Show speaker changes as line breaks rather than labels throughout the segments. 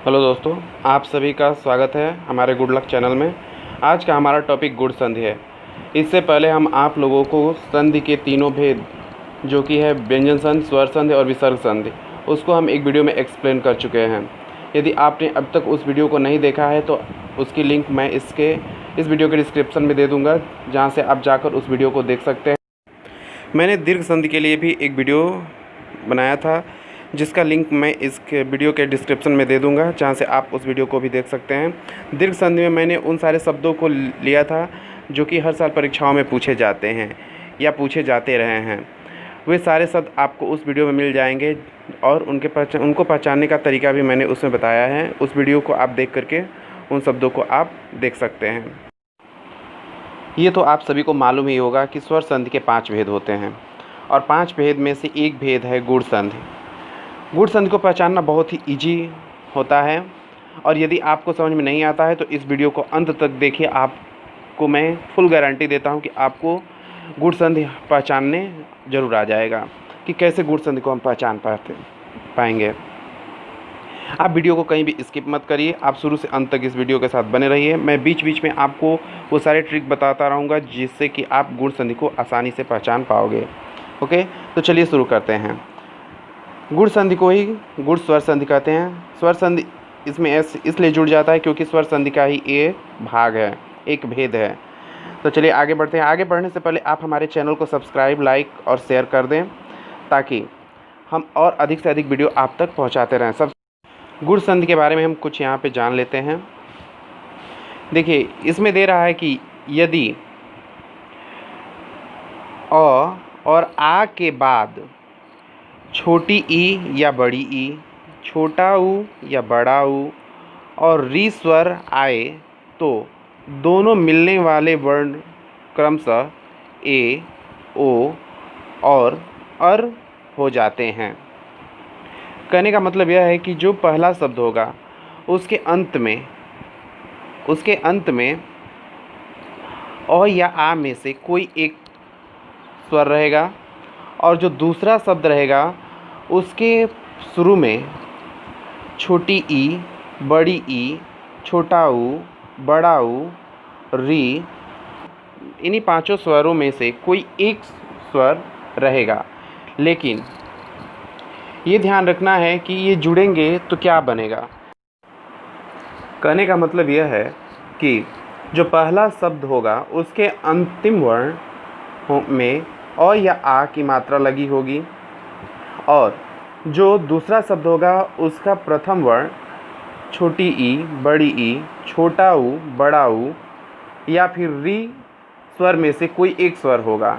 Hello दोस्तों, आप सभी का स्वागत है हमारे गुड लक चैनल में। आज का हमारा टॉपिक गुण संधि है। इससे पहले हम आप लोगों को संधि के तीनों भेद जो कि है व्यंजन संधि, स्वर संधि और विसर्ग संधि, उसको हम एक वीडियो में एक्सप्लेन कर चुके हैं। यदि आपने अब तक उस वीडियो को नहीं देखा है तो उसकी लिंक मैं इस वीडियो के डिस्क्रिप्शन में दे दूँगा, जहाँ से आप जाकर उस वीडियो को देख सकते हैं। मैंने दीर्घ संधि के लिए भी एक वीडियो बनाया था, जिसका लिंक मैं इस वीडियो के डिस्क्रिप्शन में दे दूंगा, जहां से आप उस वीडियो को भी देख सकते हैं। दीर्घ संधि में मैंने उन सारे शब्दों को लिया था जो कि हर साल परीक्षाओं में पूछे जाते हैं या पूछे जाते रहे हैं। वे सारे शब्द आपको उस वीडियो में मिल जाएंगे और उनको पहचानने का तरीका भी मैंने उसमें बताया है। उस वीडियो को आप देख करके उन शब्दों को आप देख सकते हैं। ये तो आप सभी को मालूम ही होगा कि स्वर संधि के 5 भेद होते हैं और 5 भेद में से एक भेद है गुण संधि। गुण संधि को पहचानना बहुत ही ईजी होता है और यदि आपको समझ में नहीं आता है तो इस वीडियो को अंत तक देखिए। आपको मैं फुल गारंटी देता हूं कि आपको गुण संधि पहचानने ज़रूर आ जाएगा कि कैसे गुण संधि को हम पहचान पाएंगे। आप वीडियो को कहीं भी स्किप मत करिए, आप शुरू से अंत तक इस वीडियो के साथ बने रहिए। मैं बीच बीच में आपको वो सारे ट्रिक बताता रहूँगा जिससे कि आप गुण संधि को आसानी से पहचान पाओगे। ओके, तो चलिए शुरू करते हैं। गुण संधि को ही गुण स्वर संधि कहते हैं। स्वर संधि इसमें एस इसलिए जुड़ जाता है क्योंकि स्वर संधि का ही एक भाग है, एक भेद है। तो चलिए आगे बढ़ते हैं। आगे बढ़ने से पहले आप हमारे चैनल को सब्सक्राइब, लाइक और शेयर कर दें ताकि हम और अधिक से अधिक वीडियो आप तक पहुंचाते रहें। सब गुण संधि के बारे में हम कुछ यहाँ पे जान लेते हैं। देखिए, इसमें दे रहा है कि यदि अ और आ के बाद छोटी ई या बड़ी ई, छोटा ऊ या बड़ा ऊ और री स्वर आए तो दोनों मिलने वाले वर्ण क्रमशः ए, ओ और अर हो जाते हैं। कहने का मतलब यह है कि जो पहला शब्द होगा उसके अंत में अ या आ में से कोई एक स्वर रहेगा और जो दूसरा शब्द रहेगा उसके शुरू में छोटी ई, बड़ी ई, छोटा ऊ, बड़ा ऊ, री, इन्हीं 5 स्वरों में से कोई एक स्वर रहेगा। लेकिन ये ध्यान रखना है कि ये जुड़ेंगे तो क्या बनेगा। कहने का मतलब यह है कि जो पहला शब्द होगा उसके अंतिम वर्ण में अ या आ की मात्रा लगी होगी और जो दूसरा शब्द होगा उसका प्रथम वर्ण छोटी ई, बड़ी ई, छोटा ऊ, बड़ा ऊ या फिर री स्वर में से कोई एक स्वर होगा।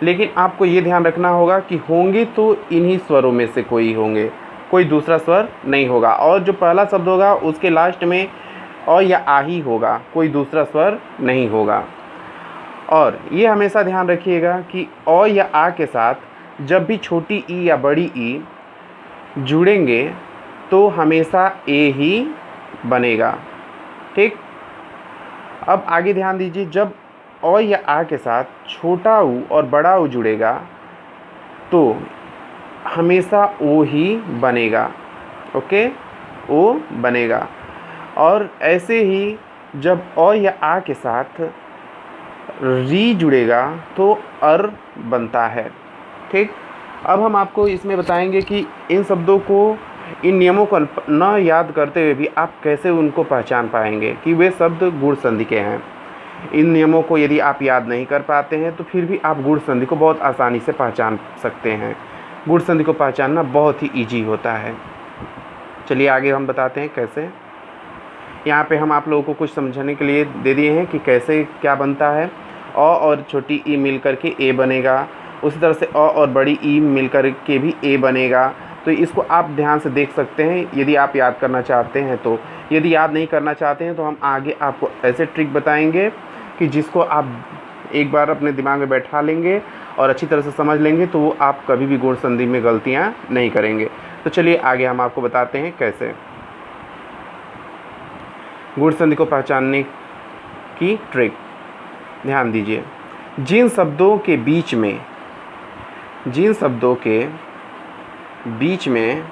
लेकिन आपको ये ध्यान रखना होगा कि होंगे तो इन्हीं स्वरों में से कोई होंगे, कोई दूसरा स्वर नहीं होगा। और जो पहला शब्द होगा उसके लास्ट में अ या आ ही होगा, कोई दूसरा स्वर नहीं होगा। और ये हमेशा ध्यान रखिएगा कि अ या आ के साथ जब भी छोटी ई या बड़ी ई जुड़ेंगे तो हमेशा ए ही बनेगा। ठीक, अब आगे ध्यान दीजिए। जब अ या आ के साथ छोटा ऊ और बड़ा ऊ जुड़ेगा तो हमेशा ओ ही बनेगा। ओके, ओ बनेगा। और ऐसे ही जब अ या आ के साथ री जुड़ेगा तो अर बनता है। ठीक, अब हम आपको इसमें बताएंगे कि इन शब्दों को, इन नियमों को न याद करते हुए भी आप कैसे उनको पहचान पाएंगे कि वे शब्द गुण संधि के हैं। इन नियमों को यदि आप याद नहीं कर पाते हैं तो फिर भी आप गुण संधि को बहुत आसानी से पहचान सकते हैं। गुण संधि को पहचानना बहुत ही ईजी होता है। चलिए आगे हम बताते हैं कैसे। यहाँ पे हम आप लोगों को कुछ समझाने के लिए दे दिए हैं कि कैसे क्या बनता है। अ और छोटी ई मिल कर के ए बनेगा, उसी तरह से अ और बड़ी ई मिल कर के भी ए बनेगा। तो इसको आप ध्यान से देख सकते हैं यदि आप याद करना चाहते हैं तो। यदि याद नहीं करना चाहते हैं तो हम आगे आपको ऐसे ट्रिक बताएंगे कि जिसको आप एक बार अपने दिमाग में बैठा लेंगे और अच्छी तरह से समझ लेंगे तो वो आप कभी भी गुण संधि में गलतियाँ नहीं करेंगे। तो चलिए आगे हम आपको बताते हैं कैसे गुण संधि को पहचानने की ट्रिक। ध्यान दीजिए, जिन शब्दों के बीच में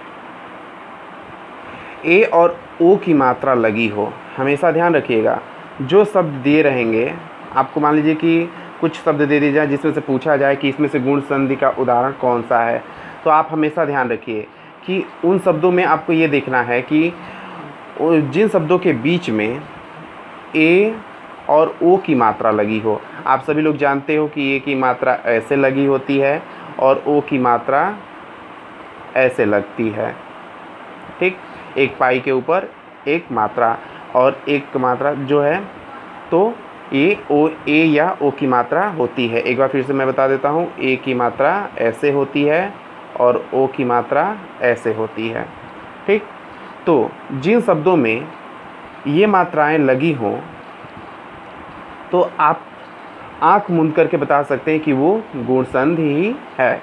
ए और ओ की मात्रा लगी हो, हमेशा ध्यान रखिएगा। जो शब्द दिए रहेंगे आपको, मान लीजिए कि कुछ शब्द दे दिया जाए जिसमें से पूछा जाए कि इसमें से गुण संधि का उदाहरण कौन सा है, तो आप हमेशा ध्यान रखिए कि उन शब्दों में आपको ये देखना है कि जिन शब्दों के बीच में ए और ओ की मात्रा लगी हो। आप सभी लोग जानते हो कि ए की मात्रा ऐसे लगी होती है और ओ की मात्रा ऐसे लगती है, ठीक। एक पाई के ऊपर एक मात्रा और एक मात्रा जो है तो ए या ओ की मात्रा होती है। एक बार फिर से मैं बता देता हूँ, ए की मात्रा ऐसे होती है और ओ की मात्रा ऐसे होती है, ठीक। तो जिन शब्दों में ये मात्राएं लगी हों तो आप आँख मूंद करके बता सकते हैं कि वो गुण संधि ही है।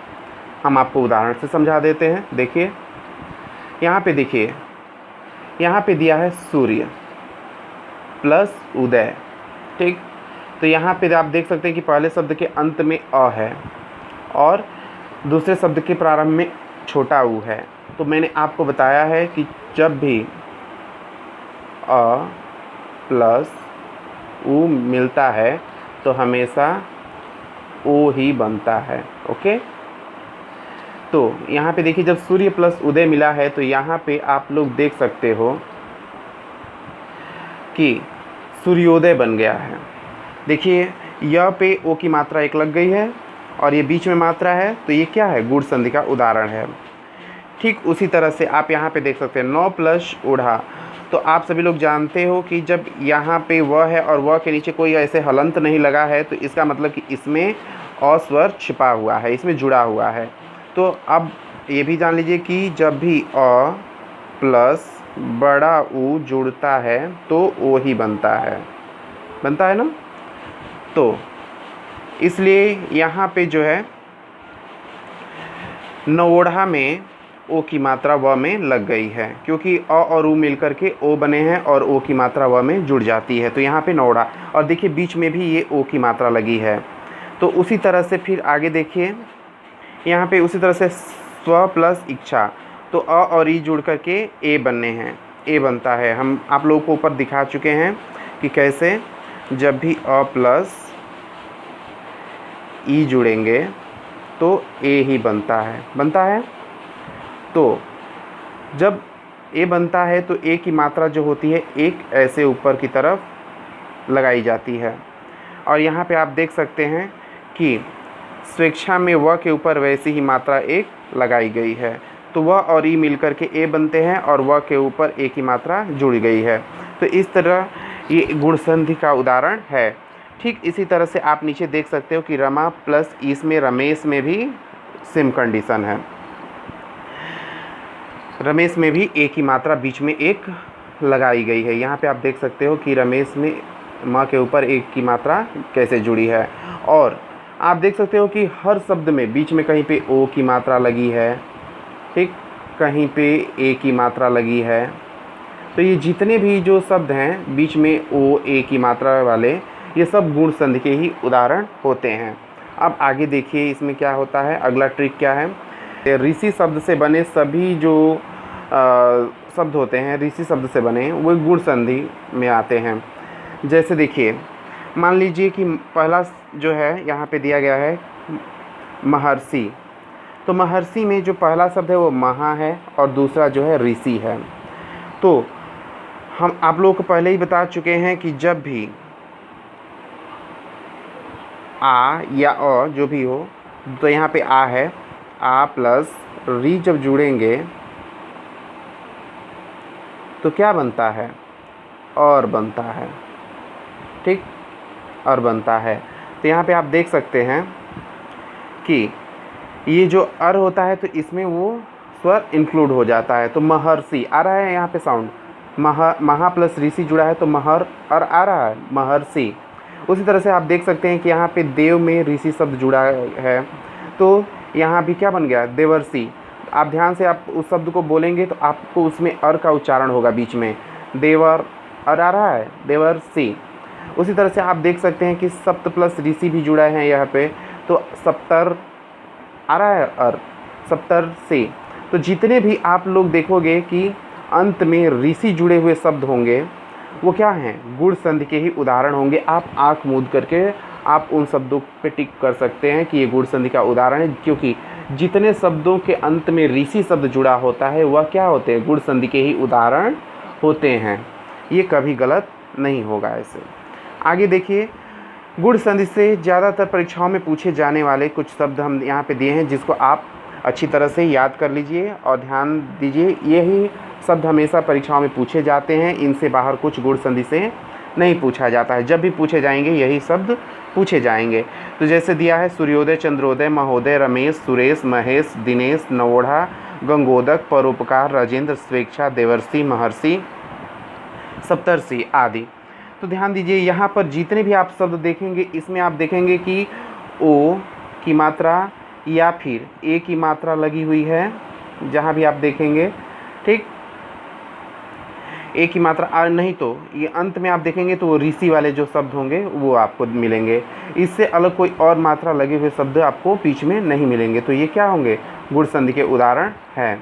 हम आपको उदाहरण से समझा देते हैं। देखिए यहाँ पे, देखिए यहाँ पे दिया है सूर्य प्लस उदय, ठीक। तो यहाँ पे आप देख सकते हैं कि पहले शब्द के अंत में अ है और दूसरे शब्द के प्रारंभ में छोटा ऊ है। तो मैंने आपको बताया है कि जब भी अ प्लस ऊ मिलता है तो हमेशा ओ ही बनता है, ओके। तो यहाँ पे देखिए, जब सूर्य प्लस उदय मिला है तो यहाँ पे आप लोग देख सकते हो कि सूर्योदय बन गया है। देखिए यह पे ओ की मात्रा एक लग गई है और ये बीच में मात्रा है, तो ये क्या है, गुण संधि का उदाहरण है। ठीक उसी तरह से आप यहाँ पे देख सकते हैं 9 प्लस ओढ़ा। तो आप सभी लोग जानते हो कि जब यहाँ पे वह है और वह के नीचे कोई ऐसे हलंत नहीं लगा है तो इसका मतलब कि इसमें अ स्वर छिपा हुआ है, इसमें जुड़ा हुआ है। तो अब ये भी जान लीजिए कि जब भी अ प्लस बड़ा ऊ जुड़ता है तो ओ ही बनता है ना। तो इसलिए यहाँ पे जो है नवोढ़ा में ओ की मात्रा व में लग गई है, क्योंकि अ और ऊ मिलकर के ओ बने हैं और ओ की मात्रा व में जुड़ जाती है। तो यहाँ पे नवोढ़ा, और देखिए बीच में भी ये ओ की मात्रा लगी है। तो उसी तरह से फिर आगे देखिए, यहाँ पे उसी तरह से स्व प्लस इच्छा, तो अ और ई जुड़ करके ए बनने हैं, ए बनता है। हम आप लोगों को ऊपर दिखा चुके हैं कि कैसे जब भी अ प्लस ई जुड़ेंगे तो ए ही बनता है। तो जब ए बनता है तो ए की मात्रा जो होती है एक ऐसे ऊपर की तरफ लगाई जाती है। और यहाँ पे आप देख सकते हैं कि स्वेच्छा में व के ऊपर वैसी ही मात्रा एक लगाई गई है। तो वह और ई मिलकर के ए बनते हैं और वह के ऊपर ए की मात्रा जुड़ गई है। तो इस तरह ये गुण संधि का उदाहरण है। ठीक इसी तरह से आप नीचे देख सकते हो कि रमा प्लस ईस में रमेश में भी सेम कंडीशन है। रमेश में भी ए की मात्रा बीच में एक लगाई गई है। यहाँ पे आप देख सकते हो कि रमेश में माँ के ऊपर एक की मात्रा कैसे जुड़ी है। और आप देख सकते हो कि हर शब्द में बीच में कहीं पे ओ की मात्रा लगी है, ठीक, कहीं पे ए की मात्रा लगी है। तो ये जितने भी जो शब्द हैं बीच में ओ ए की मात्रा वाले, ये सब गुण संधि के ही उदाहरण होते हैं। अब आगे देखिए इसमें क्या होता है, अगला ट्रिक क्या है। ऋषि शब्द से बने सभी जो शब्द होते हैं, ऋषि शब्द से बने, वो गुण संधि में आते हैं। जैसे देखिए, मान लीजिए कि पहला जो है यहाँ पे दिया गया है महर्षि। तो महर्षि में जो पहला शब्द है वो महा है और दूसरा जो है ऋषि है। तो हम आप लोगों को पहले ही बता चुके हैं कि जब भी आ या अ जो भी हो, तो यहाँ पे आ है, आ प्लस री जब जुड़ेंगे तो क्या बनता है, और बनता है, ठीक, और बनता है। तो यहाँ पे आप देख सकते हैं कि ये जो अर होता है तो इसमें वो स्वर इंक्लूड हो जाता है। तो महर्षि आ रहा है यहाँ पे साउंड, महा प्लस ऋषि जुड़ा है तो महर अर आ रहा है, महर्षि। उसी तरह से आप देख सकते हैं कि यहाँ पे देव में ऋषि शब्द जुड़ा है, तो यहाँ भी क्या बन गया, देवर्षि। आप ध्यान से आप उस शब्द को बोलेंगे तो आपको उसमें अर का उच्चारण होगा बीच में, देवर अर आ रहा है, देवर्षि। उसी तरह से आप देख सकते हैं कि सप्त प्लस ऋषि भी जुड़ा है यहाँ पे, तो सप्तर आ रहा है, अर, सप्तर्षि। तो जितने भी आप लोग देखोगे कि अंत में ऋषि जुड़े हुए शब्द होंगे वो क्या हैं, गुण संधि के ही उदाहरण होंगे। आप आँख मूंद करके आप उन शब्दों पे टिक कर सकते हैं कि ये गुण संधि का उदाहरण है, क्योंकि जितने शब्दों के अंत में ऋषि शब्द जुड़ा होता है वह क्या होते हैं, गुण संधि के ही उदाहरण होते हैं। ये कभी गलत नहीं होगा। ऐसे आगे देखिए, गुण संधि से ज़्यादातर परीक्षाओं में पूछे जाने वाले कुछ शब्द हम यहाँ पे दिए हैं, जिसको आप अच्छी तरह से याद कर लीजिए और ध्यान दीजिए। यही शब्द हमेशा परीक्षाओं में पूछे जाते हैं, इनसे बाहर कुछ गुण संधि से नहीं पूछा जाता है। जब भी पूछे जाएंगे यही शब्द पूछे जाएंगे। तो जैसे दिया है, सूर्योदय, चंद्रोदय, महोदय, रमेश, सुरेश, महेश, दिनेश, नवोढ़ा, गंगोदक, परोपकार, राजेंद्र, स्वेच्छा, देवर्षि, महर्षि, सप्तर्षि आदि। तो ध्यान दीजिए, यहाँ पर जितने भी आप शब्द देखेंगे इसमें आप देखेंगे कि ओ की मात्रा या फिर ए की मात्रा लगी हुई है। जहाँ भी आप देखेंगे, ठीक, ए की मात्रा नहीं तो ये अंत में आप देखेंगे तो वो ऋषि वाले जो शब्द होंगे वो आपको मिलेंगे। इससे अलग कोई और मात्रा लगे हुए शब्द आपको बीच में नहीं मिलेंगे। तो ये क्या होंगे, गुण संधि के उदाहरण है।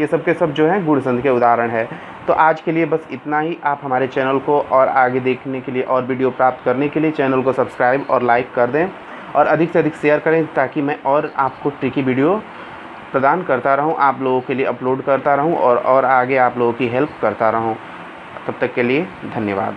ये सब के सब जो है गुण संधि के उदाहरण है। तो आज के लिए बस इतना ही। आप हमारे चैनल को और आगे देखने के लिए और वीडियो प्राप्त करने के लिए चैनल को सब्सक्राइब और लाइक कर दें और अधिक से अधिक शेयर करें, ताकि मैं और आपको ट्रिकी वीडियो प्रदान करता रहूं, आप लोगों के लिए अपलोड करता रहूं और आगे आप लोगों की हेल्प करता रहूं। तब तक के लिए धन्यवाद।